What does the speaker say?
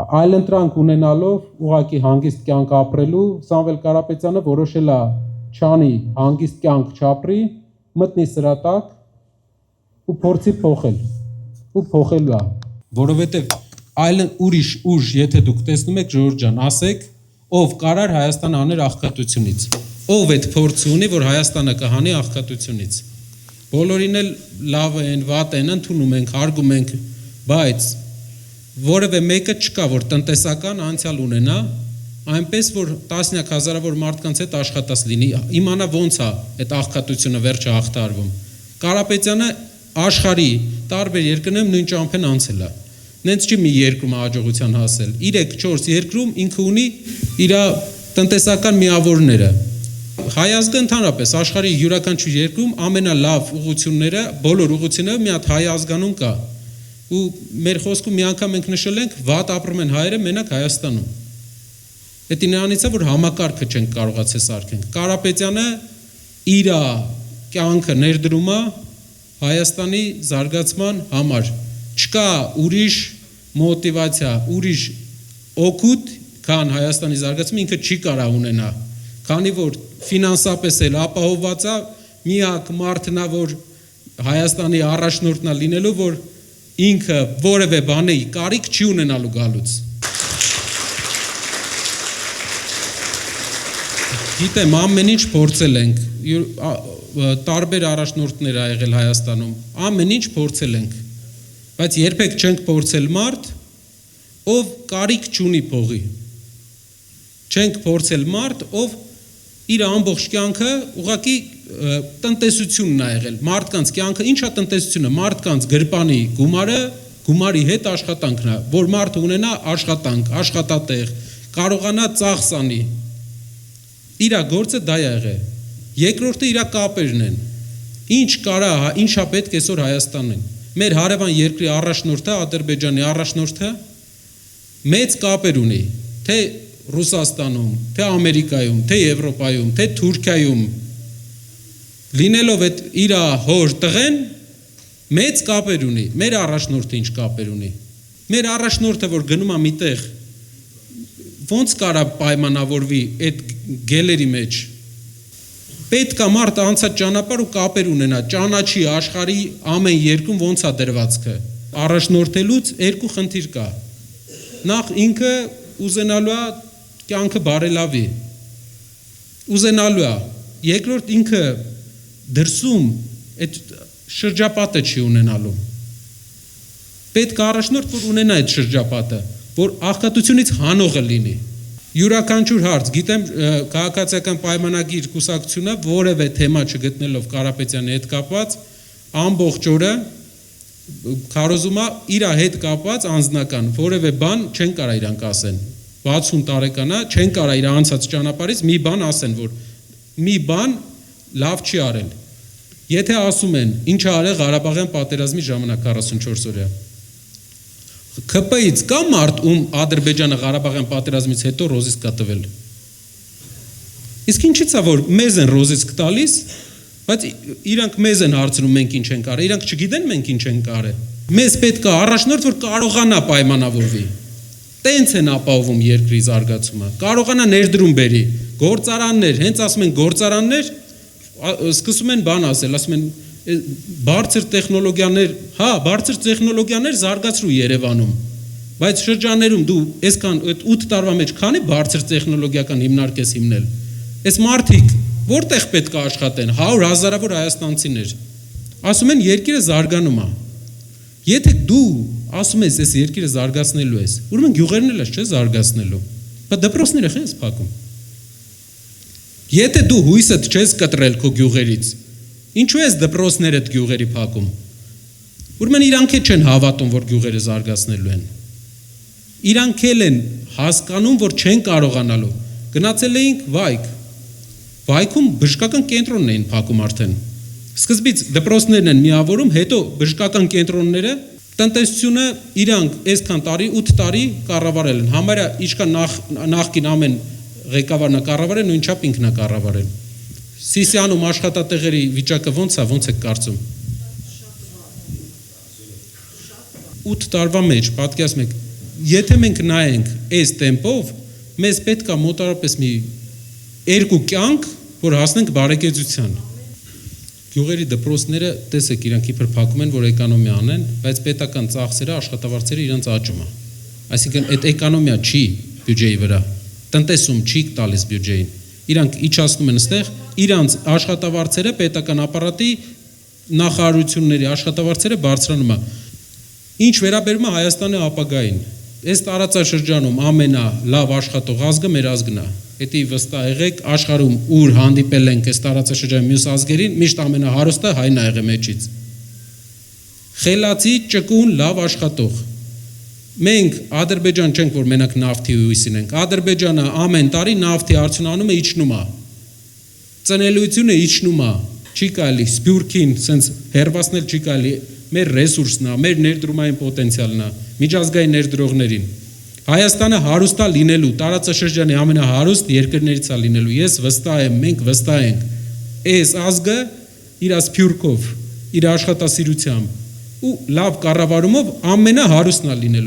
այլընտրանք ունենալով ուղղակի հանգիստ կյանք ապրելու Սամվել Կարապետյանը որոշել է չանի հանգիստ կյանք չապրի, մտնի սրա տակ ու փորձի փոխել ու փոխելու է, որովհետև այլ ուրիշ ուժ, եթե դուք տեսնում եք Ժորժ ջան, ասեք, ով կարար Հայաստանը աներ աղքատությունից, ով այդ փորձը ունի, որ Հայաստանը կհանի աղքատությունից, բոլորին էլ լավ են, վատ են, ընդունում ենք, հարգում ենք, բայց որևէ մեկը չկա, որ տնտեսական անցյալ ունենա, այնպես որ տասնյակ հազարավոր մարդկանց հետ աշխատած լինի, իմանա ոնց է այդ աղքատությունը վերջը հաղթարվում։ Կարապետյանը աշխարհի տարբեր երկրներում նույն ճամփեն անցել է։ Նենց չի մի երկրում հաջողության հասել։ 3-4 երկրում ինքը ունի իր տնտեսական միավորները։ Հայազգը ընդհանրապես աշխարհի յուրաքանչյուր երկրում ամենալավ ուղղությունները, բոլոր ուղղությունները մի հատ հայ ազգանուն կա։ Ու մեր խոսքում մի անգամ ենք նշել ենք, վատ ապրում են հայերը մենակ Հայաստանում։ Դա նրանից է, որ համակարգը չենք կարողացել սարքենք։ Կարապետյանը իր կյանքը ներդրում է Հայաստանի զարգացման համար։ Չկա ուրիշ մոտիվացիա, ուրիշ օգուտ, քան Հայաստանի զարգացումը ինքը չի կարող ունենա։ Քանի որ ֆինանսապես էլ ապահովված է, միակ մարդն է, որ Հայաստանի առաջնորդն է լինելու, որ ինքը որևէ բանի կարիք չի ունենալու գալուց։ Գիտեմ, ամեն ինչ փորձել ենք, տարբեր առաջնորդներ ա եղել Հայաստանում, ամեն ինչ փորձել ենք, բայց երբեք չենք փորձել մարդ, ով կարիք չունի փողի։ Չենք փորձել մարդ, ով իր ամբողջ կյանքը ուղղակի տնտեսությունն է եղել, մարդկանց կյանքը, ինչա տնտեսությունը, մարդկանց գրպանի գումարը, գումարի հետ աշխատանքն է, որ մարդը ունենա աշխատանք, աշխատատեղ, կարողանա ծախս անի։ Իր գործը դա է եղել։ Երկրորդը իր կապերն են։ Ինչ կարա, ինչա պետք այսօր Հայաստանին։ Մեր հարևան երկրի առաջնորդը, Ադրբեջանի առաջնորդը մեծ կապեր ունի, թե Ռուսաստանում, թե Ամերիկայում, թե Եվրոպայում, թե Թուրքիայում, լինելով այդ իր հոր տղեն, մեծ կապեր ունի, մեր առաջնորդը ինչ կապեր ունի, մեր առաջնորդը, որ գնում է միտեղ, ոնց կարա պայմանավորվի այդ գելերի մեջ, պետք է մարդը անցած ճանապարհ ու կապեր ունենա, ճանաչի աշխարհի ամեն երկրում ոնց է դրվածքը, առաջնորդելուց երկու խնդիր կա, նախ ինքը ուզենալու է կյանքը բարելավի, ուզենալու է, երկրորդ ինքը դրսում այդ շրջապատը չի ունենալու, պետք է առաջնորդ, որ ունենա այդ շրջապատը, որ աղքատությունից հանողը լինի, յուրաքանչյուր հարց, գիտեմ քաղաքացիական պայմանագիր կուսակցությունը որևէ թեմա չգտնելով Կարապետյանի հետ կապված, ամբողջ օրը քարոզում է իր հետ կապված անձնական, որևէ բան չեն կարա իրանք ասեն, 60 տարեկան է, չեն կարա իր անցած ճանապարհից մի բան ասեն, որ մի բան լավ չի արել։ Եթե ասում են, ինչ է արել Ղարաբաղյան պատերազմի ժամանակ 44 օրյա։ ՔՊ-ից կա մարդ, ում Ադրբեջանը Ղարաբաղյան պատերազմից հետո ռոզիսկ կա տվել։ Իսկ ինչի՞ց է, որ մեզ են ռոզիսկ տալիս, բայց իրանք մեզ են հարցնում մենք ինչ ենք արել, իրանք չգիտեն մենք ինչ ենք արել։ Մեզ պետք է առաջնորդ, որ կարողանա պայմանավորվի։ Տենց են ապահովում երկրի զարգացումը, կարողանա ներդրում բերի, գործարաններ, հենց ասում են գործարաններ, սկսում են բան ասել, ասում են բարձր տեխնոլոգիաներ, հա, բարձր տեխնոլոգիաներ զարգացրու Երևանում, բայց շրջաններում դու այսքան 8 տարվա մեջ քանի բարձր տեխնոլոգիական հիմնարկ ես հիմնել, այս մարդիկ որտեղ պետք է աշխատեն, 100 հազարավոր հայաստանցիներ, ասում են երկիրը զարգանում է, եթե դու ասում ես այս երկիրը զարգացնելու ես, ուրեմն գյուղերն էլ ես չէ զարգացնելու, բայց դպրոցները խես փակում։ Եթե դու հույսդ չես կտրել քո գյուղերից, ինչու ես դպրոցներդ գյուղերի փակում։ Ուրեմն իրանք չեն հավատում, որ գյուղերը զարգացնելու են։ Իրանք են հասկանում, որ չեն կարողանալու։ Գնացել էինք Վայք։ Վայքում բժշկական կենտրոնն էին փակում արդեն։ Սկզբից դպրոցներն են միավորում, հետո բժշկական կենտրոնները տնտեսությունը իրանք այսքան տարի 8 տարի կառավարել են։ Համարյա ինչքան նախկին ամեն ղեկավարն է կառավարել, նույնչափ ինքն է կառավարել։ Սիսիանում աշխատատեղերի վիճակը ոնց եք կարծում։ 8 տարվա մեջ, պատկերացնեք, եթե մենք նայենք այս տեմպով, մեզ պետք է մոտարապես մի 2 կյանք, որ հասնենք բարեկեցության։ Գյուղերի դպրոցները, տեսեք, իրանք իբր փակում են, որ էկոնոմիա անեն, բայց պետական ծախսերը, աշխատավարձերը իրանց աճում է։ Այսինքն այդ էկոնոմիա չի բյուջեի վրա, տնտեսում չի տալիս բյուջեին։ Իրանք իջացնում են այստեղ, իրանց աշխատավարձերը պետական ապարատի նախարարությունների աշխատավարձերը բարձրանում է։ Ինչ վերաբերում է Հայաստանի ապագային, այս տարածաշրջանում ամենալավ աշխատող ազգը մեր ազգն է։ Պետք է վստահ եղեք, աշխարհում ուր հանդիպել ենք այս տարածաշրջանի մյուս ազգերին, միշտ ամենահարուստը հայն ա եղել մեջից։ Խելացի, ճկուն, լավ աշխատող։ Մենք Ադրբեջան չենք, որ մենակ նավթի հույսին ենք։ Ադրբեջանը ամեն տարի նավթի արդյունանումը իջնում է։ Ծնելիությունը իջնում է։ Չի կարելի Սփյուռքին սենց հերվասնել չի կարելի, մեր ռեսուրսն է, մեր ներդրումային պոտենցիալն է, միջազգային ներդրողներին։ Հայաստանը հարուստ է լինելու, տարածաշրջանի ամենահարուստ երկրներից է լինելու։ Ես վստահ եմ, մենք վստահ ենք։ Այս ազգը իր սփյուռքով, իր աշխատասիրությամբ ու լավ կառավարումով ամենահարուստն է լինելու։